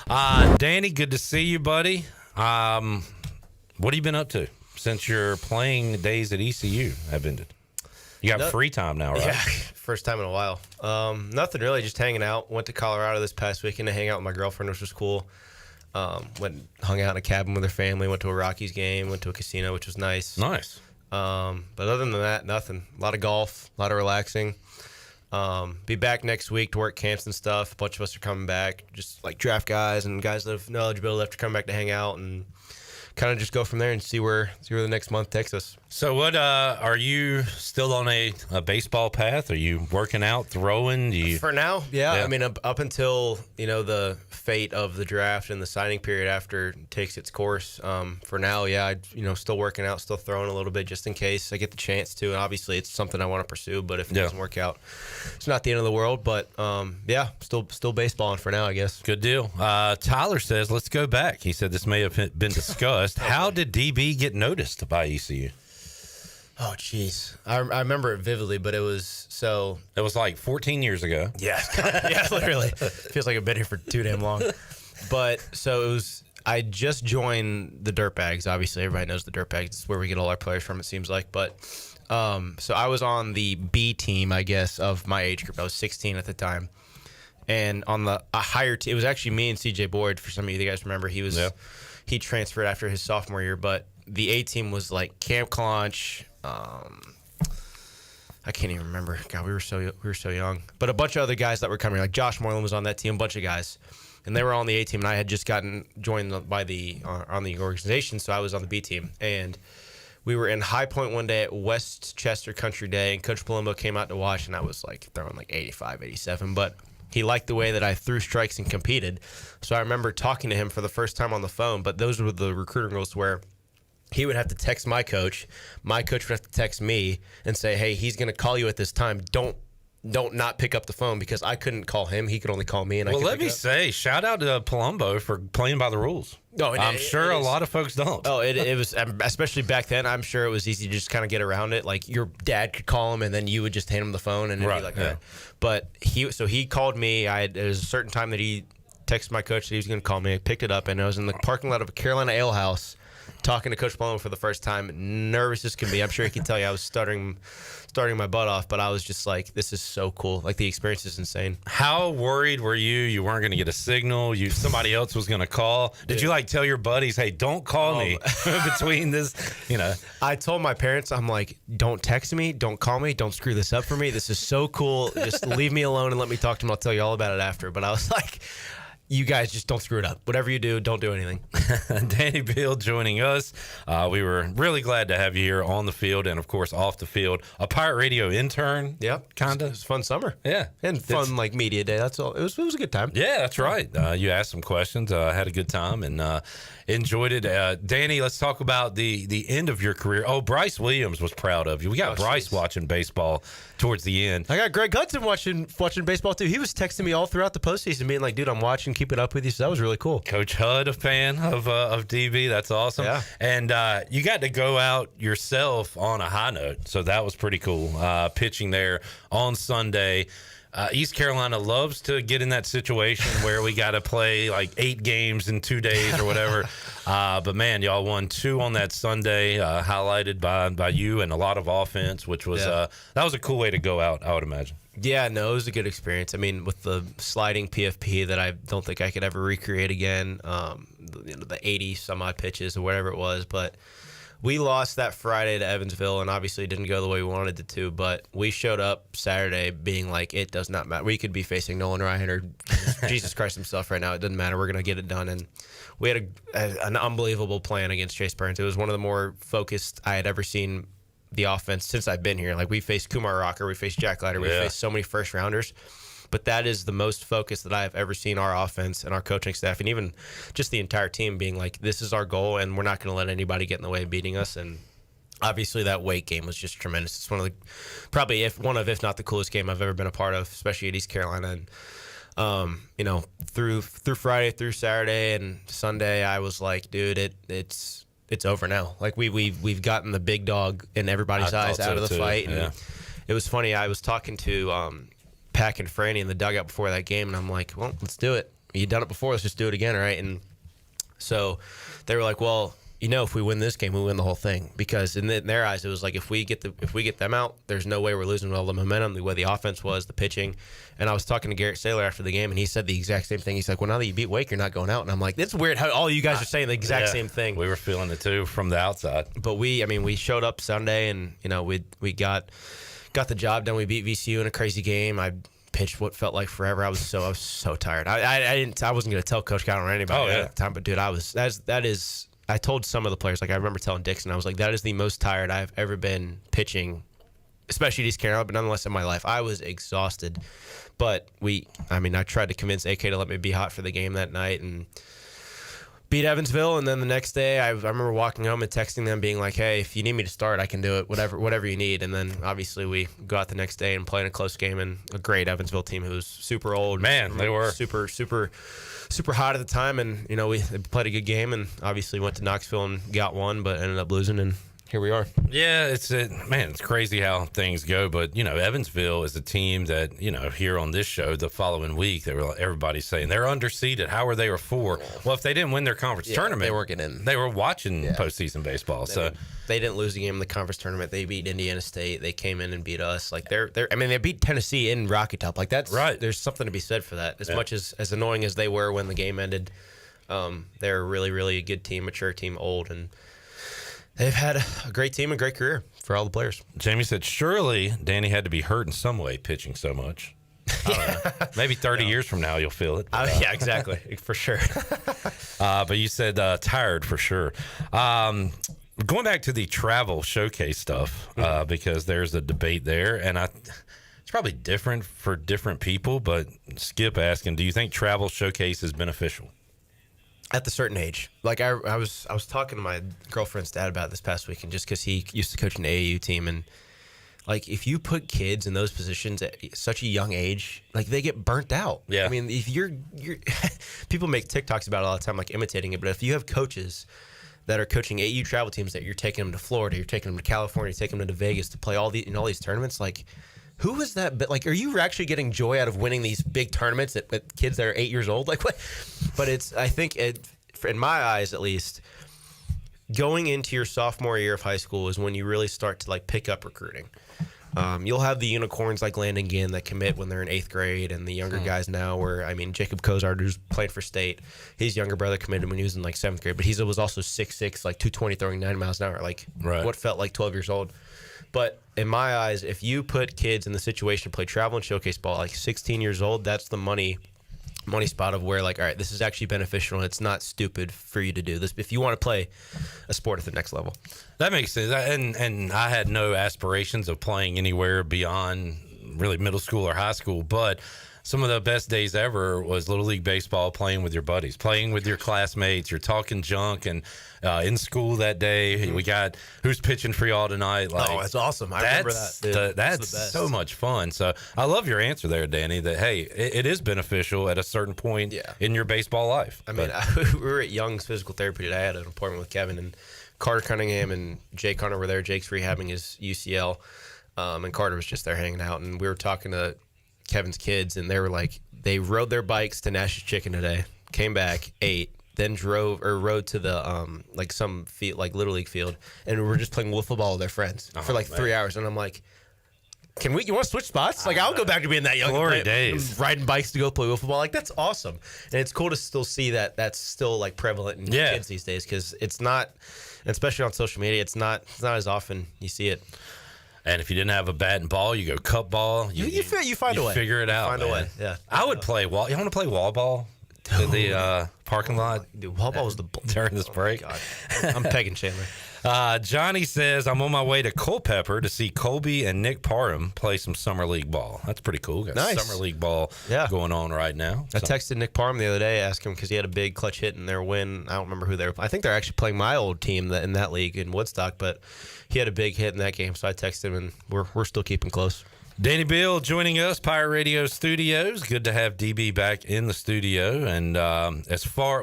Danny, good to see you, buddy. What have you been up to since your playing days at ECU have ended? You got free time now, right? Yeah, first time in a while. Nothing really, just hanging out. Went to Colorado this past weekend to hang out with my girlfriend, which was cool. Hung out in a cabin with her family, went to a Rockies game, went to a casino, which was nice. Nice. But other than that, nothing. A lot of golf, a lot of relaxing. Be back next week to work camps and stuff. A bunch of us are coming back, just like draft guys and guys that have no eligibility left to come back to hang out and kind of just go from there and see where the next month takes us. So what are you still on a baseball path? Are you working out, throwing? For now, yeah. I mean, up until the fate of the draft and the signing period after it takes its course. For now, yeah, still working out, still throwing a little bit just in case I get the chance to. And obviously, it's something I want to pursue. But if it doesn't work out, it's not the end of the world. But yeah, still baseballing for now, I guess. Good deal. Tyler says, let's go back. He said this may have been discussed. How did DB get noticed by ECU? Oh, jeez. I remember it vividly, but it was like 14 years ago. Yeah, yeah, literally. Feels like I've been here for too damn long. But so it was. I just joined the Dirtbags. Obviously, everybody knows the Dirtbags. It's where we get all our players from. It seems like, but so I was on the B team, I guess, of my age group. I was 16 at the time, and on a higher team, it was actually me and CJ Boyd. For some of you guys remember, he transferred after his sophomore year, but the A team was like Camp Clonch. I can't even remember. God, we were so young. But a bunch of other guys that were coming, like Josh Moreland was on that team, a bunch of guys, and they were all on the A team. And I had just gotten joined by on the organization, so I was on the B team. And we were in High Point one day at Westchester Country Day, and Coach Palumbo came out to watch, and I was like throwing like 85, 87, but he liked the way that I threw strikes and competed. So I remember talking to him for the first time on the phone. But those were the recruiting rules where he would have to text my coach would have to text me and say, hey, he's going to call you at this time. Don't not pick up the phone, because I couldn't call him. He could only call me. And let me say, shout out to Palumbo for playing by the rules. No, I'm sure a lot of folks don't. Oh, it was, especially back then, I'm sure it was easy to just kind of get around it. Like your dad could call him and then you would just hand him the phone and it'd be like that. But he called me. There was a certain time that he texted my coach that he was going to call me. I picked it up, and I was in the parking lot of a Carolina Ale House talking to Coach Palumbo for the first time, nervous as can be. I'm sure he can tell you I was stuttering my butt off, but I was just like, this is so cool. Like, the experience is insane. How worried were you? You weren't going to get a signal. Somebody else was going to call. Did you like tell your buddies, hey, don't call me between this, I told my parents, I'm like, don't text me, don't call me, don't screw this up for me. This is so cool. Just leave me alone and let me talk to him. I'll tell you all about it after. But I was like, you guys just don't screw it up. Whatever you do, don't do anything. Danny Beal joining us. We were really glad to have you here on the field and, of course, off the field. A Pirate Radio intern. Yep. Kind of. It was a fun summer. Yeah. And fun, like, media day. That's all. It was a good time. Yeah, that's right. You asked some questions. Had a good time and enjoyed it. Danny, let's talk about the end of your career. Oh, Bryce Williams was proud of you. We got Bryce watching baseball towards the end. I got Greg Hudson watching baseball, too. He was texting me all throughout the postseason, being like, dude, I'm watching, keep it up with you. So that was really cool. Coach Hud, a fan of DB. That's awesome. Yeah. And you got to go out yourself on a high note. So that was pretty cool. Pitching there on Sunday. East Carolina loves to get in that situation where we got to play like 8 games in 2 days or whatever. But, man, y'all won 2 on that Sunday, highlighted by you and a lot of offense, which was that was a cool way to go out, I would imagine. Yeah, no, it was a good experience. I mean, with the sliding PFP that I don't think I could ever recreate again, the 80-some-odd pitches or whatever it was. But we lost that Friday to Evansville, and obviously it didn't go the way we wanted it to. But we showed up Saturday being like, it does not matter. We could be facing Nolan Ryan or Jesus Christ himself right now. It doesn't matter. We're going to get it done. And we had an unbelievable plan against Chase Burns. It was one of the more focused I had ever seen the offense since I've been here. Like, we faced Kumar Rocker, we faced Jack Leiter, we faced so many first rounders, but that is the most focused that I have ever seen our offense and our coaching staff, and even just the entire team being like, this is our goal and we're not going to let anybody get in the way of beating us. And obviously that Wake game was just tremendous. It's one of the probably if not the coolest game I've ever been a part of, especially at East Carolina. And through Friday, through Saturday and Sunday, I was like, dude, it's over now. Like, we've gotten the big dog in everybody's eyes out of the fight. And it was funny. I was talking to Pack and Franny in the dugout before that game, and I'm like, well, let's do it. you've done it before. Let's just do it again, right? And so they were like, well, if we win this game, we win the whole thing. Because in their eyes, it was like if we get them out, there's no way we're losing all the momentum, the way the offense was, the pitching. And I was talking to Garrett Saylor after the game, and he said the exact same thing. He's like, well, now that you beat Wake, you're not going out. And I'm like, it's weird how all you guys are saying the exact same thing. We were feeling it too from the outside. But we showed up Sunday, and we got the job done. We beat VCU in a crazy game. I pitched what felt like forever. I was so tired. I wasn't going to tell Coach Cotton or anybody at the time, but dude, I told some of the players, like I remember telling Dixon, I was like, that is the most tired I've ever been pitching, especially at East Carolina, but nonetheless in my life. I was exhausted. But I tried to convince AK to let me be hot for the game that night and beat Evansville. And then the next day, I remember walking home and texting them being like, hey, if you need me to start, I can do it, whatever you need. And then obviously we go out the next day and play in a close game and a great Evansville team who was super old. Man, they were super hot at the time, and we played a good game, and obviously went to Knoxville and got one, but ended up losing, and here we are. Yeah, it's crazy how things go. But Evansville is a team that here on this show the following week everybody's saying they're underseeded. How are they 4? Well, if they didn't win their conference tournament, they weren't getting in. They were watching postseason baseball. They didn't lose the game in the conference tournament. They beat Indiana State. They came in and beat us. Like they beat Tennessee in Rocky Top. Like that's right. There's something to be said for that. As much as annoying as they were when the game ended, they're a really, really good team, mature team, old, and they've had a great team, a great career for all the players. Jamie said, surely Danny had to be hurt in some way pitching so much. Maybe 30 years from now you'll feel it. Yeah, exactly. For sure. But you said tired for sure. Going back to the travel showcase stuff, because there's a debate there, and it's probably different for different people, but Skip asking, do you think travel showcase is beneficial? At the certain age. Like I was talking to my girlfriend's dad about this past weekend, just because he used to coach an AAU team, and like if you put kids in those positions at such a young age, like they get burnt out. Yeah. I mean, if you're people make TikToks about it all the time, like imitating it, but if you have coaches that are coaching AAU travel teams that you're taking them to Florida, you're taking them to California, you're taking them to Vegas to play all these tournaments, like who is that? But like, are you actually getting joy out of winning these big tournaments with kids that are 8 years old? Like what? But I think in my eyes at least, going into your sophomore year of high school is when you really start to like pick up recruiting. You'll have the unicorns like Landon Ginn that commit when they're in 8th grade, and the younger guys now Jacob Kozard, who's played for state, his younger brother committed when he was in like 7th grade, but he was also 6'6", like 220, throwing 9 miles an hour, like what felt like 12 years old. But in my eyes, if you put kids in the situation to play travel and showcase ball like 16 years old, that's the money spot of where like, all right, this is actually beneficial and it's not stupid for you to do this if you want to play a sport at the next level. That makes sense. And I had no aspirations of playing anywhere beyond really middle school or high school, but some of the best days ever was Little League Baseball, playing with your buddies, playing with your classmates. You're talking junk, and in school that day, we got who's pitching for y'all tonight. Like, that's awesome. I remember that. Dude. That's so much fun. So I love your answer there, Danny, that, hey, it is beneficial at a certain point in your baseball life. I mean, we were at Young's physical therapy today. I had an appointment with Kevin, and Carter Cunningham and Jake Hunter were there. Jake's rehabbing his UCL, and Carter was just there hanging out, and we were talking to Kevin's kids, and they were like, they rode their bikes to Nash's Chicken today, came back, ate, then rode to the like some field, like Little League field, and we were just playing wiffle ball with their friends for like 3 hours. And I'm like, you want to switch spots? Like, I'll go back to being that young. Glory days. Riding bikes to go play wiffle ball. Like, that's awesome. And it's cool to still see that that's still like prevalent in kids these days, because it's not, especially on social media, it's not as often you see it. And if you didn't have a bat and ball, you go cup ball. You find a way. Figure it out. Find a way. Yeah. I would play wall. You want to play wall ball in the parking lot? Dude, wall ball was during this break. God. I'm pegging Chandler. Johnny says, I'm on my way to Culpeper to see Colby and Nick Parham play some summer league ball. That's pretty cool. Got nice. Summer league ball going on right now. I texted Nick Parham the other day, asked him, because he had a big clutch hit in their win. I don't remember who they were. I think they're actually playing my old team in that league in Woodstock, but he had a big hit in that game, so I texted him, and we're still keeping close. Danny Beal joining us, Pirate Radio Studios. Good to have DB back in the studio. And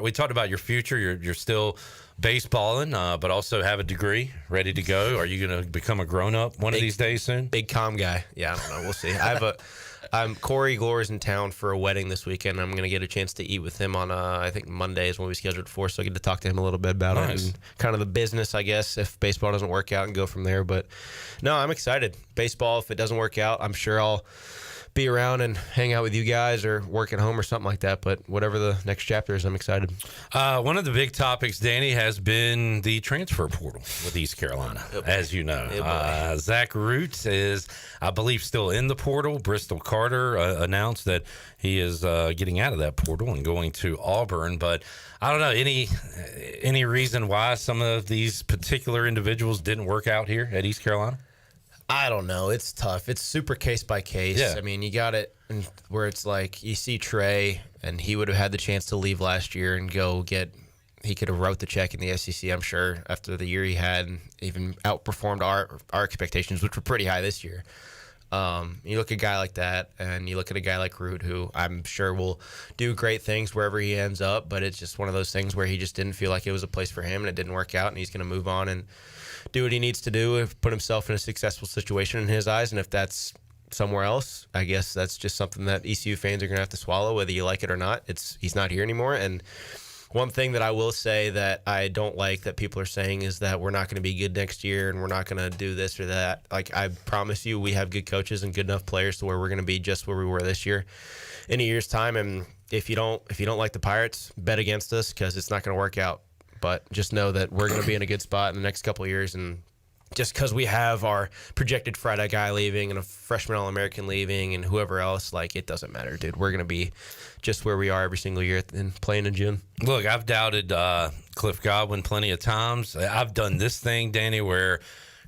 we talked about your future. You're still baseballing, but also have a degree ready to go. Are you going to become a grown-up one of these days soon? Big calm guy. Yeah, I don't know. We'll see. Corey Glore's in town for a wedding this weekend. I'm going to get a chance to eat with him on, I think Monday is when we scheduled for, so I get to talk to him a little bit about it and kind of the business, I guess, if baseball doesn't work out and go from there. But no, I'm excited. Baseball, if it doesn't work out, I'm sure I'll be around and hang out with you guys or work at home or something like that. But whatever the next chapter is, I'm excited. One of the big topics, Danny, has been the transfer portal with East Carolina, as you know. Zach Root is, I believe, still in the portal. Bristol Carter announced that he is getting out of that portal and going to Auburn. But I don't know, any reason why some of these particular individuals didn't work out here at East Carolina? I don't know. It's tough. It's super case by case. Yeah. I mean, you got it where it's like you see Trey, and he would have had the chance to leave last year and go get. He could have wrote the check in the SEC, I'm sure, after the year he had, and even outperformed our expectations, which were pretty high this year. You look at a guy like that, and you look at a guy like Root, who I'm sure will do great things wherever he ends up, but it's just one of those things where he just didn't feel like it was a place for him, and it didn't work out, and he's going to move on and do what he needs to do, put himself in a successful situation in his eyes. And if that's somewhere else, I guess that's just something that ECU fans are going to have to swallow, whether you like it or not. He's not here anymore. And one thing that I will say that I don't like that people are saying is that we're not going to be good next year and we're not going to do this or that. Like, I promise you, we have good coaches and good enough players to where we're going to be just where we were this year in a year's time. And if you don't like the Pirates, bet against us, because it's not going to work out. But just know that we're going to be in a good spot in the next couple of years. And just because we have our projected Friday guy leaving and a freshman All-American leaving and whoever else, like, it doesn't matter, dude. We're going to be just where we are every single year and playing in June. Look, I've doubted Cliff Godwin plenty of times. I've done this thing, Danny, where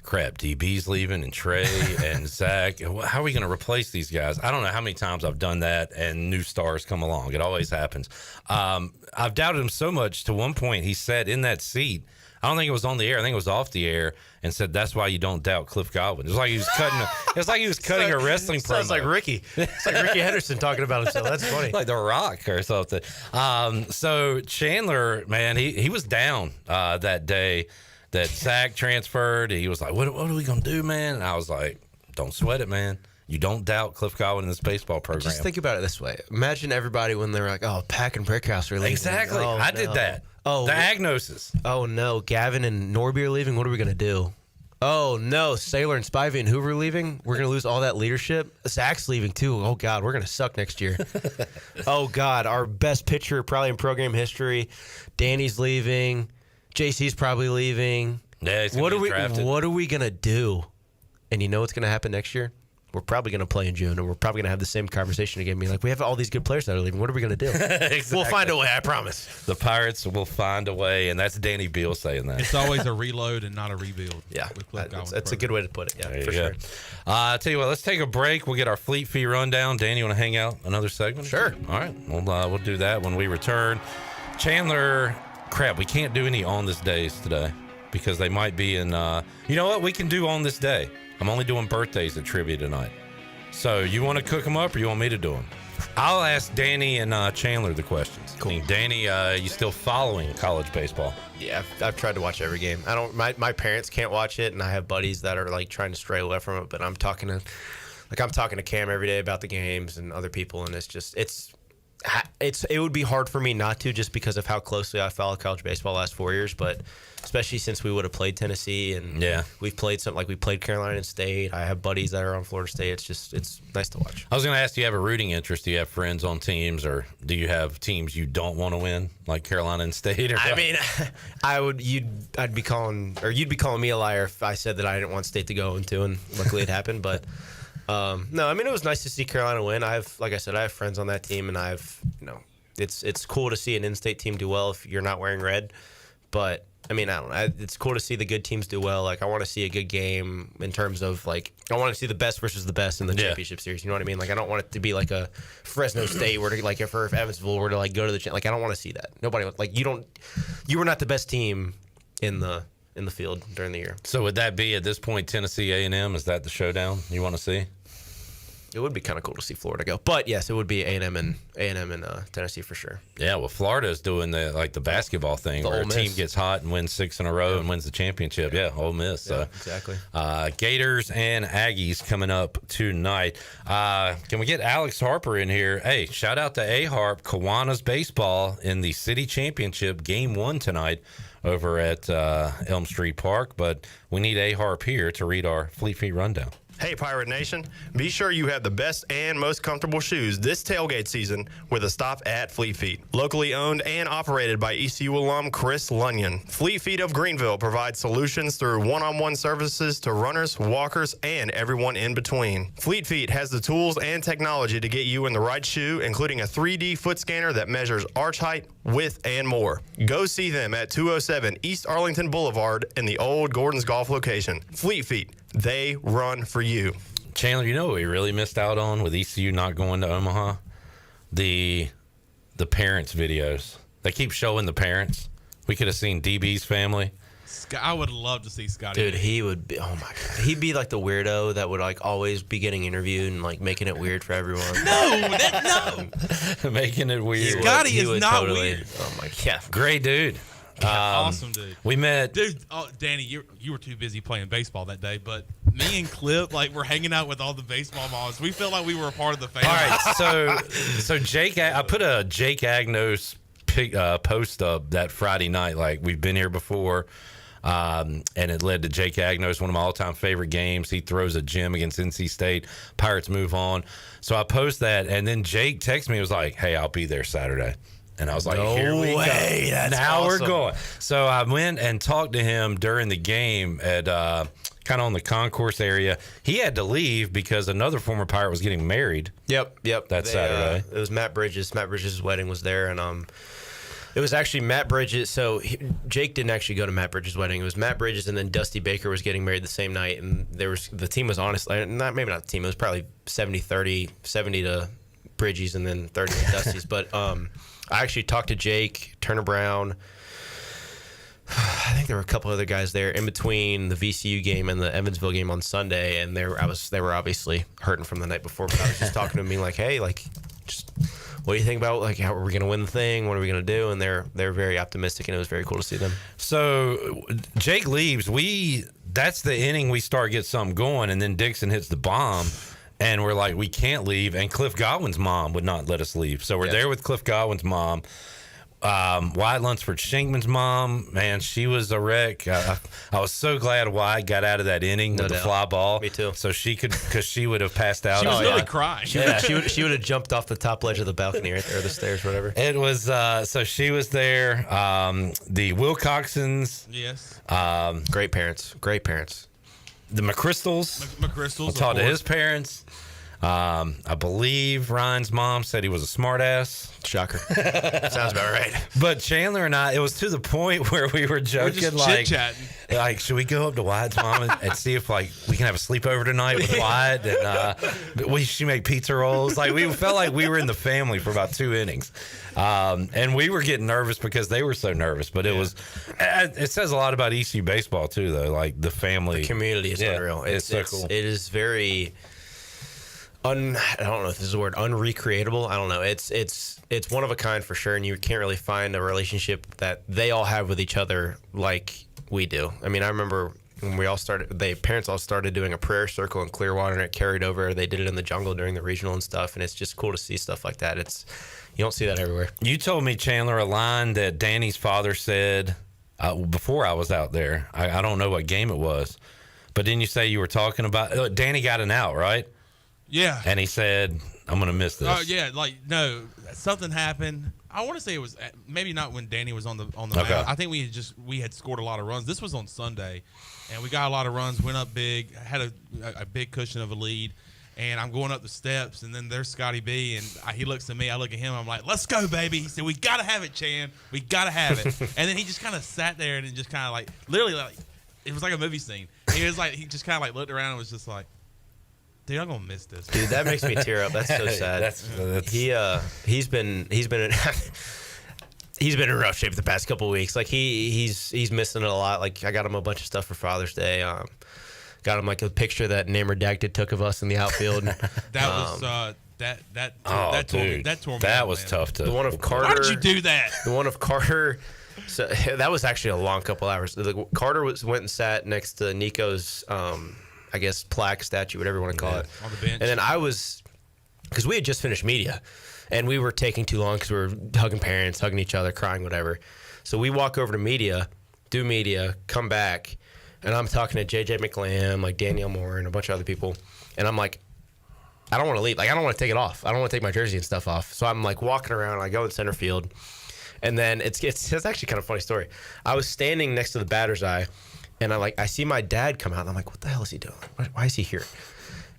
DB's leaving and Trey and Zach. How are we going to replace these guys? I don't know how many times I've done that and new stars come along. It always happens. I've doubted him so much to one point he said in that seat, I don't think it was on the air, I think it was off the air, and said that's why you don't doubt Cliff Godwin. It was like he was cutting a wrestling promo. Sounds like Ricky. It's like Ricky Henderson talking about himself. That's funny. Like The Rock or something. So Chandler, man, he was down that day that Zach transferred. He was like, what are we going to do, man? And I was like, don't sweat it, man. You don't doubt Cliff Godwin in this baseball program. Just think about it this way. Imagine everybody when they're like, oh, Pack and Brickhouse are leaving. Exactly. I did that. Oh, the Agnosis. Oh, no. Gavin and Norby are leaving. What are we going to do? Oh, no. Saylor and Spivey and Hoover are leaving. We're going to lose all that leadership. Zach's leaving, too. Oh, God. We're going to suck next year. Oh, God. Our best pitcher probably in program history. Danny's leaving. JC's probably leaving. Yeah, he's gonna be drafted. What are we going to do? And you know what's going to happen next year? We're probably going to play in June, and we're probably going to have the same conversation again. Be like, we have all these good players that are leaving. What are we going to do? Exactly. We'll find a way, I promise. The Pirates will find a way, and that's Danny Beal saying that. It's always a reload and not a rebuild. Yeah, that's a good way to put it. Yeah, for sure. I tell you what, let's take a break. We'll get our Fleet Fee rundown. Danny, you want to hang out another segment? Sure. All right, we'll do that when we return. Chandler, we can't do any on this days today because they might be in. You know what? We can do on this day. I'm only doing birthdays at trivia tonight. So you want to cook them up or you want me to do them? I'll ask Danny and Chandler the questions. Cool. Danny, you still following college baseball? Yeah, I've tried to watch every game. I don't. My parents can't watch it, and I have buddies that are like trying to stray away from it. But I'm talking to Cam every day about the games and other people, and it would be hard for me not to, just because of how closely I followed college baseball the last 4 years, but especially since we would have played Tennessee and we've played something like we played Carolina State. I have buddies that are on Florida State. It's nice to watch. I was going to ask, do you have a rooting interest? Do you have friends on teams, or do you have teams you don't want to win, like Carolina and State? I mean, you'd be calling me a liar if I said that I didn't want State to go into, and luckily it happened. But no, I mean, it was nice to see Carolina win. Like I said, I have friends on that team, and it's cool to see an in-state team do well if you're not wearing red. But I mean, I don't know. It's cool to see the good teams do well. Like, I want to see a good game in terms of, like, I want to see the best versus the best in the championship series. You know what I mean? Like, I don't want it to be like a Fresno State where, like, if Evansville were to, like, go to the like, I don't want to see that. Nobody, like, you were not the best team in the field during the year. So would that be at this point Tennessee A&M? Is that the showdown you want to see? It would be kind of cool to see Florida go, but yes, it would be A&M and Tennessee for sure. Yeah, well, Florida's doing the basketball thing where a team gets hot and wins 6 in a row and wins the championship. Yeah, Ole Miss. Yeah, exactly. Gators and Aggies coming up tonight. Can we get Alex Harper in here? Hey, shout out to A-Harp, Kiwanis baseball in the city championship game 1 tonight over at Elm Street Park. But we need A-Harp here to read our Fleet Feet rundown. Hey, Pirate Nation. Be sure you have the best and most comfortable shoes this tailgate season with a stop at Fleet Feet. Locally owned and operated by ECU alum Chris Lunyon. Fleet Feet of Greenville provides solutions through one-on-one services to runners, walkers, and everyone in between. Fleet Feet has the tools and technology to get you in the right shoe, including a 3D foot scanner that measures arch height, width, and more. Go see them at 207 East Arlington Boulevard in the old Gordon's Golf location. Fleet Feet. They run for you. Chandler, you know what we really missed out on with ECU not going to Omaha? The parents' videos. They keep showing the parents. We could have seen DB's family. I would love to see Scotty. Dude, he would be, oh my God. He'd be like the weirdo that would like always be getting interviewed and like making it weird for everyone. No. Making it weird. Scotty is not weird. Oh my God. Great dude. Awesome dude. We met. Dude, Danny, you were too busy playing baseball that day, but me and Clip, like, we're hanging out with all the baseball moms. We felt like we were a part of the family. All right, so Jake, I put a Jake Agnos post up that Friday night. Like, we've been here before, and it led to Jake Agnos, one of my all-time favorite games. He throws a gem against NC State. Pirates move on. So I post that, and then Jake texted me and was like, hey, I'll be there Saturday. And I was like, no here we way. go. That's now awesome. We're going. So I went and talked to him during the game at kind of on the concourse area. He had to leave because another former Pirate was getting married. Yep. That Saturday. It was Matt Bridges. Matt Bridges' wedding was there, and it was actually Matt Bridges. So Jake didn't actually go to Matt Bridges' wedding. It was Matt Bridges, and then Dusty Baker was getting married the same night. And the team was honestly maybe not the team. It was probably 70-30, 70 to Bridges, and then 30 to Dusty's. But I actually talked to Jake, Turner Brown. I think there were a couple other guys there in between the VCU game and the Evansville game on Sunday, and they were obviously hurting from the night before. But I was just talking to me like, hey, like, just what do you think about like how are we going to win the thing? What are we going to do? And they're very optimistic, and it was very cool to see them. So Jake leaves. That's the inning we start get something going, and then Dixon hits the bomb. And we're like, we can't leave. And Cliff Godwin's mom would not let us leave. So we're there with Cliff Godwin's mom. Wyatt Lunsford Shankman's mom, man, she was a wreck. I was so glad Wyatt got out of that inning with the fly ball. Me too. So she could, because she would have passed out. She was really crying. She would have jumped off the top ledge of the balcony right there, or the stairs, whatever. It was, so she was there. The Wilcoxons. Yes. Great parents. The McChrystals. McChrystals. I talked to his parents. I believe Ryan's mom said he was a smartass. Shocker. Sounds about right. But Chandler and I, it was to the point where we were joking, We're just like, should we go up to Wyatt's mom and see if like we can have a sleepover tonight with Wyatt? And she made pizza rolls. Like we felt like we were in the family for about 2 innings, and we were getting nervous because they were so nervous. But it says a lot about ECU baseball too, though. Like the family, the community is unreal. It's so cool. It is very. I don't know if this is the word, unrecreatable. I don't know. It's one of a kind for sure, and you can't really find a relationship that they all have with each other like we do. I mean, I remember when we all started, parents all started doing a prayer circle in Clearwater, and it carried over. They did it in the jungle during the regional and stuff, and it's just cool to see stuff like that. You don't see that everywhere. You told me, Chandler, a line that Danny's father said before I was out there. I don't know what game it was, but didn't you say you were talking about Danny got an out, right? Yeah. And he said, I'm going to miss this. Oh, yeah. Like, no, something happened. I want to say it was maybe not when Danny was on the mound. I think we had scored a lot of runs. This was on Sunday, and we got a lot of runs, went up big, had a big cushion of a lead, and I'm going up the steps, and then there's Scotty B, and he looks at me, I look at him, I'm like, let's go, baby. He said, we got to have it, Chan. We got to have it. And then he just kind of sat there and just kind of like, literally, like, it was like a movie scene. He just kind of like looked around and was just like, dude, I'm gonna miss this. Dude, that makes me tear up. That's so sad. He's been in rough shape the past couple of weeks. Like he's missing it a lot. Like I got him a bunch of stuff for Father's Day. Got him like a picture that Name Redacted took of us in the outfield. That was tough to. The one of Carter. Why did you do that? The one of Carter. So that was actually a long couple hours. Carter went and sat next to Nico's, I guess, plaque, statue, whatever you want to call it, on the bench. And then I was, because we had just finished media, and we were taking too long because we were hugging parents, hugging each other, crying, whatever. So we walk over to media, do media, come back, and I'm talking to JJ McLam, like Danielle Moore, and a bunch of other people, and I'm like, I don't want to leave. Like, I don't want to take it off. I don't want to take my jersey and stuff off. So I'm like walking around. I go in center field. And then it's actually kind of a funny story. I was standing next to the batter's eye, and I see my dad come out, and I'm like, what the hell is he doing? Why is he here?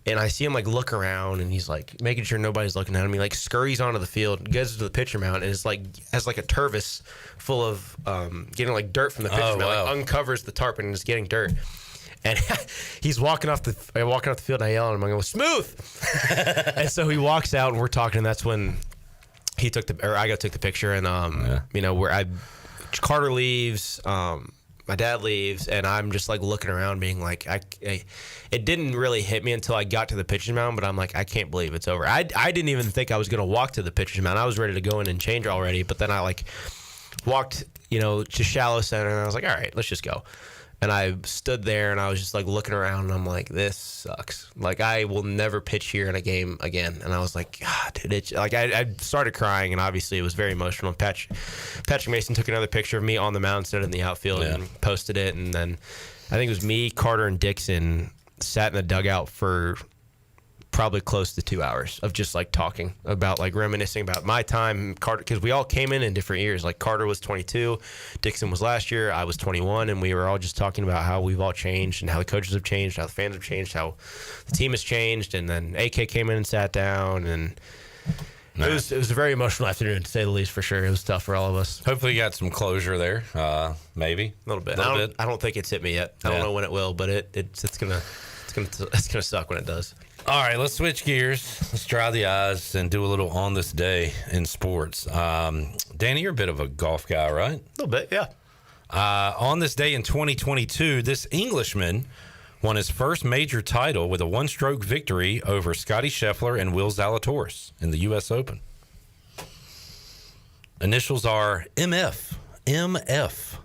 And I see him like look around, and he's like making sure nobody's looking at him. He like scurries onto the field, goes to the pitcher mound, and is like has like a turvis full of getting like dirt from the pitcher mound. Wow. Like, uncovers the tarp and is getting dirt. And he's walking off the field, and I yell at him. I go, smooth. And so he walks out, and we're talking, and that's when I took the picture, and where Carter leaves, my dad leaves, and I'm just like looking around, being like, it didn't really hit me until I got to the pitcher's mound, but I'm like, I can't believe it's over. I didn't even think I was gonna walk to the pitcher's mound. I was ready to go in and change already, but then I like walked, to shallow center, and I was like, all right, let's just go. And I stood there, and I was just like looking around, and I'm like, this sucks. Like, I will never pitch here in a game again. And I was like, God, dude, I started crying, and obviously it was very emotional. Patrick Mason took another picture of me on the mound instead of in the outfield and posted it. And then I think it was me, Carter, and Dixon sat in the dugout for probably close to 2 hours of just like talking about, like reminiscing about my time, Carter, because we all came in different years. Like Carter was 22, Dixon was last year, I was 21, and we were all just talking about how we've all changed and how the coaches have changed, how the fans have changed, how the team has changed. And then AK came in and sat down, and it was a very emotional afternoon, to say the least, for sure. It was tough for all of us. Hopefully you got some closure there, maybe A little bit. I don't think it's hit me yet. I don't know when it will, but it's gonna suck when it does. All right, let's switch gears. Let's dry the eyes and do a little on this day in sports. Danny, you're a bit of a golf guy, right? A little bit, yeah. On this day in 2022, this Englishman won his first major title with a one-stroke victory over Scotty Scheffler and Will Zalatoris in the U.S. Open. Initials are MF. MF.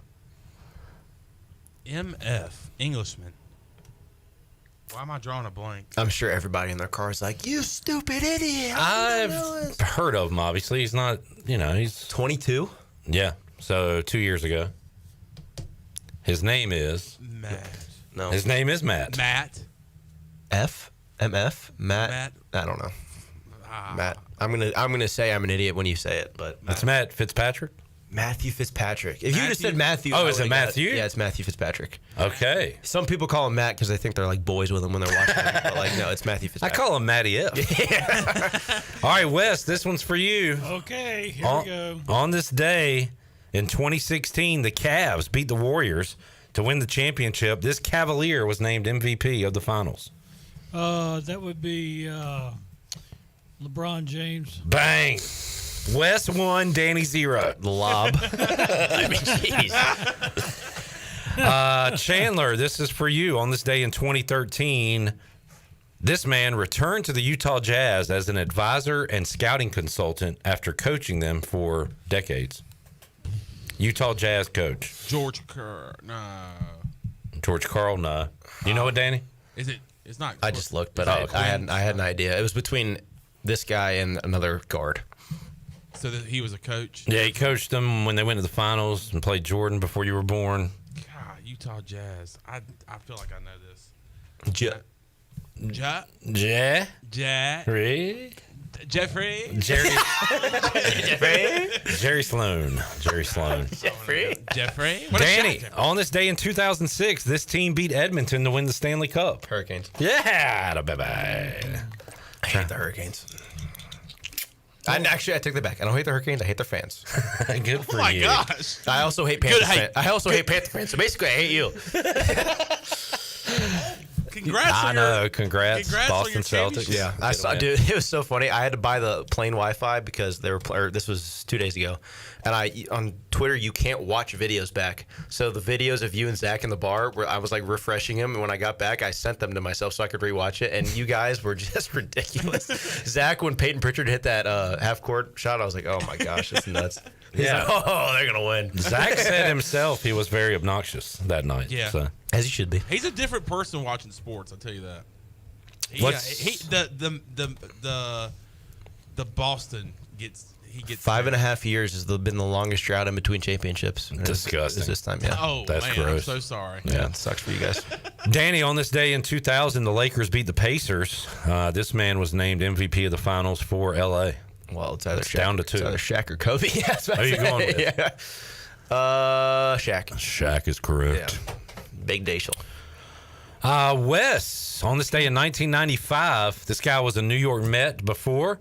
MF. Englishman. Why am I drawing a blank? I'm sure everybody in their car is like, you stupid idiot. I've heard of him, obviously. He's not, he's 22? Yeah. So 2 years ago. His name is Matt. No. His name is Matt. Matt. MF? Matt? I don't know. Matt. I'm gonna say I'm an idiot when you say it, but It's Matt Fitzpatrick. Matthew Fitzpatrick. If you just said Matthew, Oh, is it Matthew? Yeah, it's Matthew Fitzpatrick. Okay. Some people call him Matt because they think they're like boys with him when they're watching him. But like, no, it's Matthew I Fitzpatrick. call him Matty F. All right, Wes, this one's for you. Okay, here we go. On this day in 2016, the Cavs beat the Warriors to win the championship. This Cavalier was named MVP of the finals. That would be LeBron James. Bang. Wes 1, Danny 0. The lob. I mean, jeez. Chandler, this is for you. On this day in 2013, this man returned to the Utah Jazz as an advisor and scouting consultant after coaching them for decades. Utah Jazz coach. George Kerr. No. George Karl, nah. You know what, Danny? Is it? It's not. I just looked, but Is it I Quinn? had an idea. It was between this guy and another guard. So that he was a coach. Yeah, he coached them when they went to the finals and played Jordan before you were born. God, Utah Jazz. I feel like I know this. Yeah. Jeffrey. Jerry Sloan. Jeffrey. Jeffrey. What a Danny, shot, on this day in 2006, this team beat Edmonton to win the Stanley Cup. Hurricanes. Yeah. Bye-bye. I hate the Hurricanes. I take that back. I don't hate the Hurricanes. I hate their fans. Good for Oh my you. gosh. I also hate Panthers fans. I also hate Panther fans. So basically, I hate you. congrats! I on know. your- Congrats, congrats on Boston your Celtics. championship. Yeah, I saw, dude. It was so funny. I had to buy the plane Wi-Fi because they were. This was 2 days ago, and on Twitter you can't watch videos back. So the videos of you and Zach in the bar, where I was like refreshing them, and when I got back, I sent them to myself so I could rewatch it. And you guys were just ridiculous. Zach, when Peyton Pritchard hit that half court shot, I was like, oh my gosh, it's nuts. He's Yeah. like, oh, they're gonna win. Zach said himself he was very obnoxious that night. Yeah. So. As you should be. He's a different person watching sports. I'll tell you that. The Boston gets 5.5 years has been the longest drought in between championships. Disgusting. It's this time, yeah. Oh That's man, gross. I'm so sorry. Yeah, it sucks for you guys. Danny, on this day in 2000, the Lakers beat the Pacers. This man was named MVP of the finals for LA. Well, it's either It's Shaq, down to two. It's either Shaq or Kobe. Yeah, that's what Who I you say. going with? Yeah. Shaq. Shaq is correct. Yeah. Big Dacial. Wes, on this day in 1995, this guy was a New York Met before.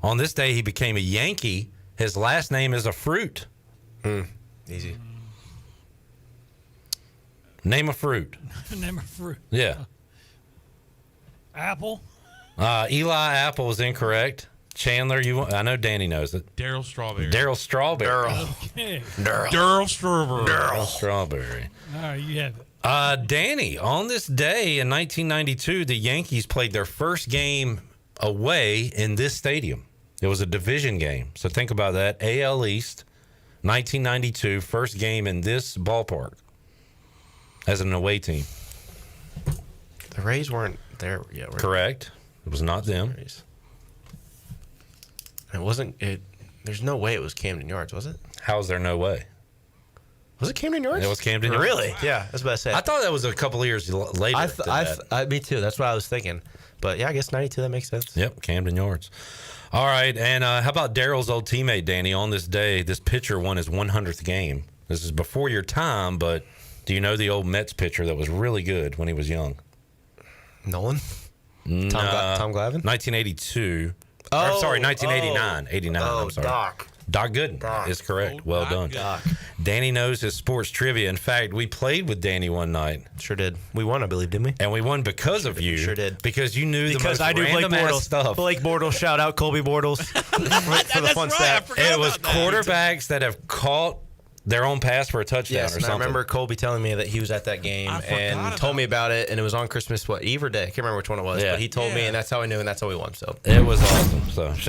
On this day, he became a Yankee. His last name is a fruit. Easy. Name a fruit. Name a fruit. Yeah. Apple. Eli Apple is incorrect. Chandler, I know Danny knows it. Daryl Strawberry. Daryl Strawberry. Okay. Daryl Strawberry. Daryl Strawberry. All right, you have it. Danny, on this day in 1992, the Yankees played their first game away in this stadium. It was a division game. So think about that. AL East, 1992, first game in this ballpark as an away team. The Rays weren't there yet. Were Correct. It was not them. they? It wasn't. There's no way it was Camden Yards, was it? How's there no way? Was it Camden Yards? It was Camden Yards. Really? Yeah, that's what I said. I thought that was a couple of years later. Me too. That's what I was thinking. But yeah, I guess 92. That makes sense. Yep, Camden Yards. All right, and how about Daryl's old teammate, Danny? On this day, this pitcher won his 100th game. This is before your time, but do you know the old Mets pitcher that was really good when he was young? Nolan. No. Tom Glavine. 1982. I'm sorry, 1989. 89. I'm sorry. Doc Gooden is correct. Old Well Doc done. Gooden. Danny knows his sports trivia. In fact, we played with Danny one night, Sure did. We won, I believe, didn't we? and we won because of you. Sure did. Because you knew Because the most I do Blake random ass Bortles. stuff. Blake Bortles. Shout out Colby Bortles for the fun right, I stat. forgot It was about that. quarterbacks that have caught their own pass for a touchdown Yes, or and something. I remember Colby telling me that he was at that game I forgot and about told me about it, and it was on Christmas, Eve or day? I can't remember which one it was, Yeah. but he told me, Yeah. and that's how I knew, and that's how we won. So It was awesome. So shout out.